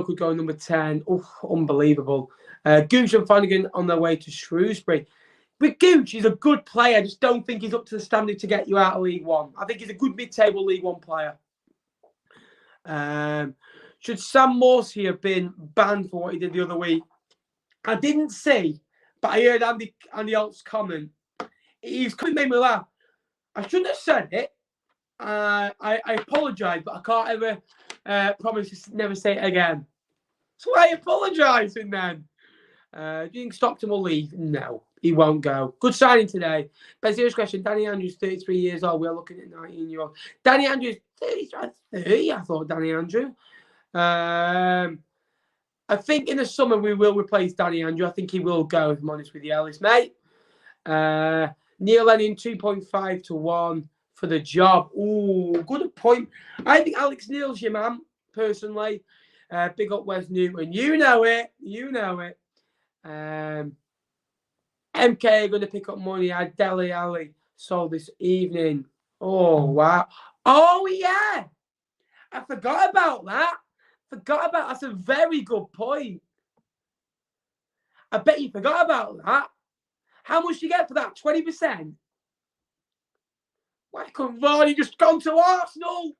could go number 10. Oh, unbelievable. Gooch and Flanagan on their way to Shrewsbury. But Gooch is a good player. I just don't think he's up to the standard to get you out of League One. I think he's a good mid-table League One player. Should Sam Morsey have been banned for what he did the other week? I didn't see, but I heard Andy Alt's comment. He's made me laugh. I shouldn't have said it. I apologise, but I can't ever promise to never say it again. So why are you apologising then? Do you think Stockton will leave? No, he won't go. Good signing today. But serious question. Danny Andrews, 33 years old. We're looking at 19-year-old. Danny Andrews, 30, I thought, Danny Andrew. I think in the summer we will replace Danny Andrew. I think he will go, if I'm honest with you, Ellis, mate. Neil Lennon, 2.5 to 1 for the job. Ooh, good point. I think Alex Neil's your man, personally. Big up Wes Newton. You know it. You know it. MK are going to pick up money. I Deli Ali sold this evening. Oh, wow. Oh, yeah. I forgot about that. That's a very good point. I bet you forgot about that. How much do you get for that? 20%? Why couldn't Varney just gone to Arsenal?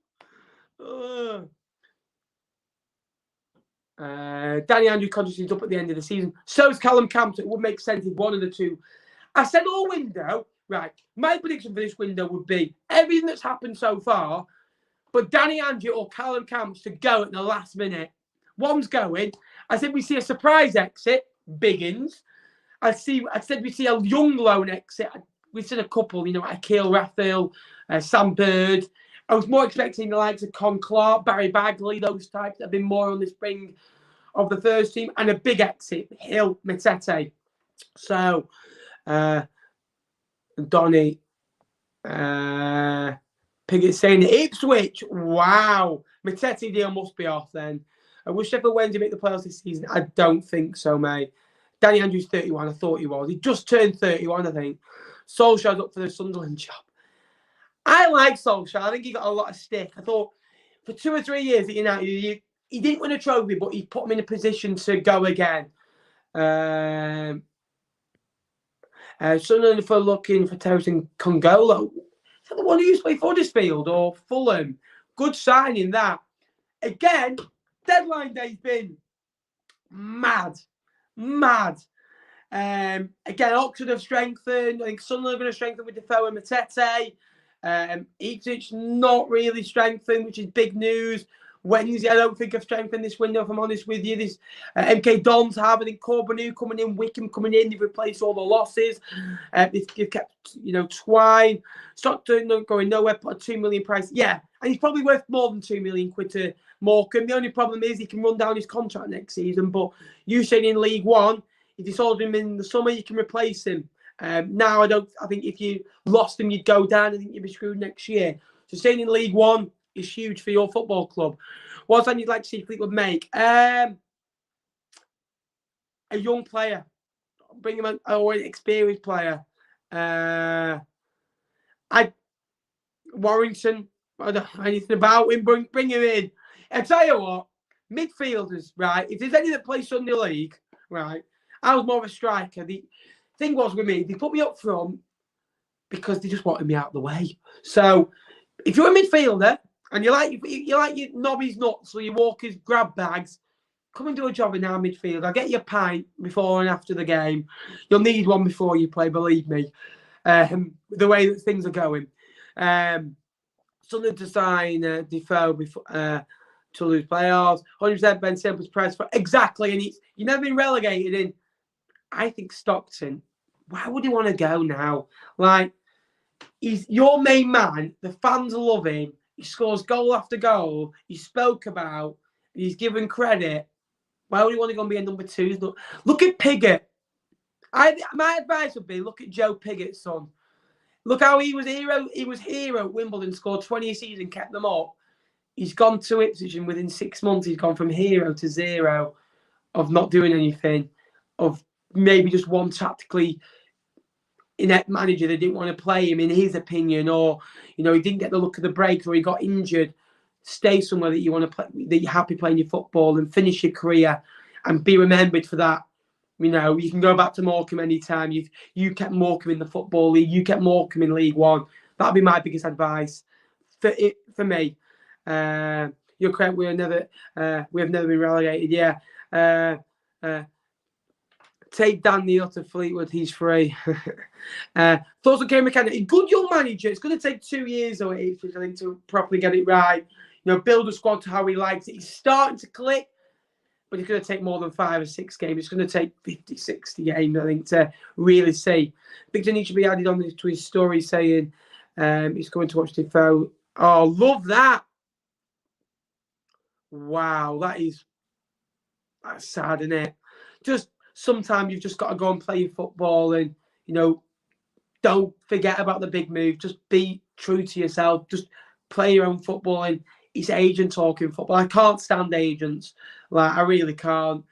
Danny Andrew contracted up at the end of the season. So is Callum Campbell. It would make sense if one of the two. I said all window. Right. My prediction for this window would be everything that's happened so far, but Danny Andrew or Callum Campbell to go at the last minute. One's going. I said we see a surprise exit, Biggins. I said we see a young loan exit. We've seen a couple, Akil Raphael, Sam Bird. I was more expecting the likes of Con Clark, Barry Bagley, those types that have been more on the spring of the first team, and a big exit, Hill, Matete. So, Donny, Piggott saying Ipswich. Wow. Matete deal must be off then. Will Sheffield Wednesday make the playoffs this season? I don't think so, mate. Danny Andrews, 31. I thought he was. He just turned 31, I think. Solskjaer's up for the Sunderland job. I like Solskjaer. I think he got a lot of stick. I thought for 2 or 3 years at United, he didn't win a trophy, but he put him in a position to go again. Sunderland for looking for Terrace and Congolo. Is that the one who used to play for Huddersfield or Fulham? Good signing that. Again, deadline day's been mad. Again, Oxford have strengthened. I think Sunderland are going to strengthen with Defoe and Matete. Ipswich not really strengthened, which is big news. Wednesday, I don't think have strengthened this window, if I'm honest with you. This MK Dons have, I think Corbanu coming in, Wickham coming in. They've replaced all the losses. They've kept, Twine. Stockton going nowhere, put a 2 million price. Yeah, and he's probably worth more than 2 million quid to Morecambe. The only problem is he can run down his contract next season. But you saying in League One, if you sold him in the summer, you can replace him. Now, I think if you lost him, you'd go down. I think you'd be screwed next year. So staying in League One is huge for your football club. What's that you'd like to see Fleetwood make? A young player. Bring him an experienced player. Warrington, I don't know anything about him. Bring him in. I tell you what, midfielders, right? If there's any that play Sunday League, right? I was more of a striker. The thing was with me, they put me up front because they just wanted me out of the way. So if you're a midfielder and you like your nobby's nuts or your walkers grab bags, come and do a job in our midfield. I'll get you a pint before and after the game. You'll need one before you play, believe me. The way that things are going. Something to sign Defoe before to lose playoffs. 100% Ben Simple's press for exactly, and you've never been relegated in. I think Stockton. Why would he want to go now? Like, he's your main man. The fans love him. He scores goal after goal. He spoke about. He's given credit. Why would he want to go and be a number two? Look at Piggott. My advice would be look at Joe Piggott's son. Look how he was hero. He was hero at Wimbledon, scored 20 a season, kept them up. He's gone to Ipswich, and within 6 months, he's gone from hero to zero, of not doing anything, of maybe just one tactically inept manager that didn't want to play him, in his opinion, or he didn't get the look of the break, or he got injured. Stay somewhere that you want to play, that you're happy playing your football, and finish your career, and be remembered for that. You can go back to Morecambe anytime. You kept Morecambe in the Football League. You kept Morecambe in League One. That'd be my biggest advice for me. You're correct. We have never been relegated. Yeah. Take Dan Neil to Fleetwood. He's free. Thoughts on Kane McKenna. A good young manager. It's going to take 2 years, though, I think, to properly get it right. Build a squad to how he likes it. He's starting to click, but it's going to take more than 5 or 6 games. It's going to take 50, 60 games, I think, to really see. Victor needs to be added on to his story saying he's going to watch Defoe. Oh, love that. Wow, that's sad, isn't it? Just sometimes you've just got to go and play your football, and, don't forget about the big move. Just be true to yourself. Just play your own football. And it's agent talking football. I can't stand agents. I really can't.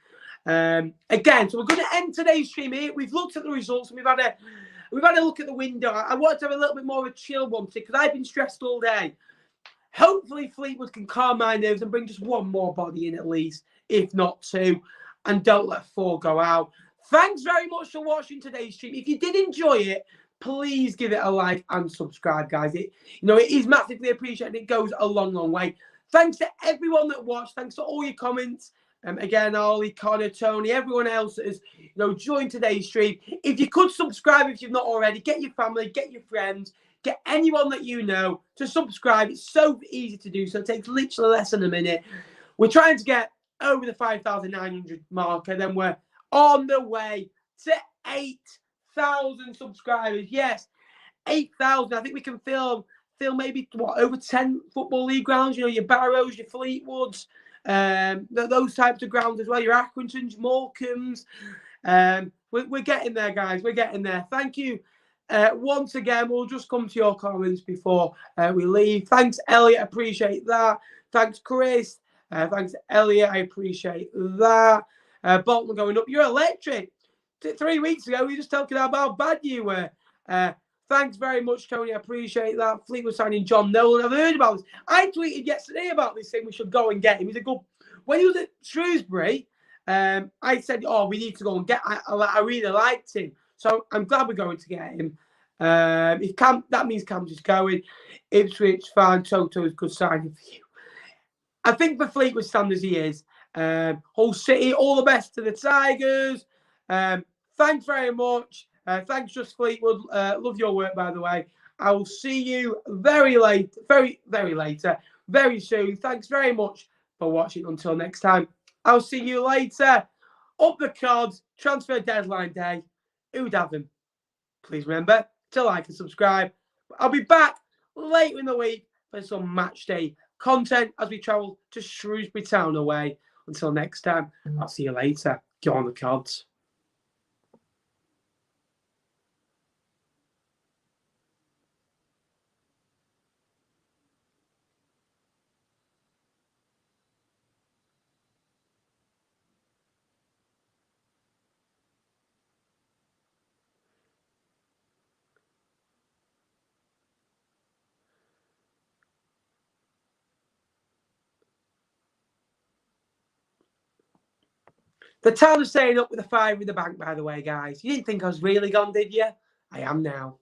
Again, so we're going to end today's stream here. We've looked at the results, and we've had a look at the window. I wanted to have a little bit more of a chill one because I've been stressed all day. Hopefully Fleetwood can calm my nerves and bring just one more body in at least, if not 2, and don't let 4 go out. Thanks very much for watching today's stream. If you did enjoy it, please give it a like and subscribe, guys. It is massively appreciated. It goes a long, long way. Thanks to everyone that watched. Thanks for all your comments. Again, Ollie, Connor, Tony, everyone else that has joined today's stream. If you could subscribe if you've not already, get your family, get your friends, get anyone that you know to subscribe. It's so easy to do. So it takes literally less than a minute. We're trying to get over the 5,900 marker. Then we're on the way to 8,000 subscribers. Yes, 8,000. I think we can fill maybe over 10 Football League grounds. Your Barrows, your Fleetwoods, those types of grounds as well. Your Accringtons, Morecambes. We're getting there, guys. We're getting there. Thank you. Once again, we'll just come to your comments before we leave. Thanks, Elliot. Appreciate that. Thanks, Chris. Thanks, Elliot. I appreciate that. Bolton going up. You're electric. 3 weeks ago, we were just talking about how bad you were. Thanks very much, Tony. I appreciate that. Fleetwood signing John Nolan. I've heard about this. I tweeted yesterday about this thing. We should go and get him. He's a good. When he was at Shrewsbury, I said, we need to go and get. I really liked him. So I'm glad we're going to get him. If that means Cam's just going. Ipswich, fine. Toto is good signing for you. I think for Fleetwood standards, he is. Hull City, all the best to the Tigers. Thanks very much. Thanks, Just Fleetwood. Love your work, by the way. I will see you very later, very soon. Thanks very much for watching. Until next time, I'll see you later. Up the cards, transfer deadline day. Who'd have him? Please remember to like and subscribe. I'll be back later in the week for some match day content as we travel to Shrewsbury Town away. Until next time, I'll see you later. Go on the cards. The town is staying up with a 5 in the bank, by the way, guys. You didn't think I was really gone, did you? I am now.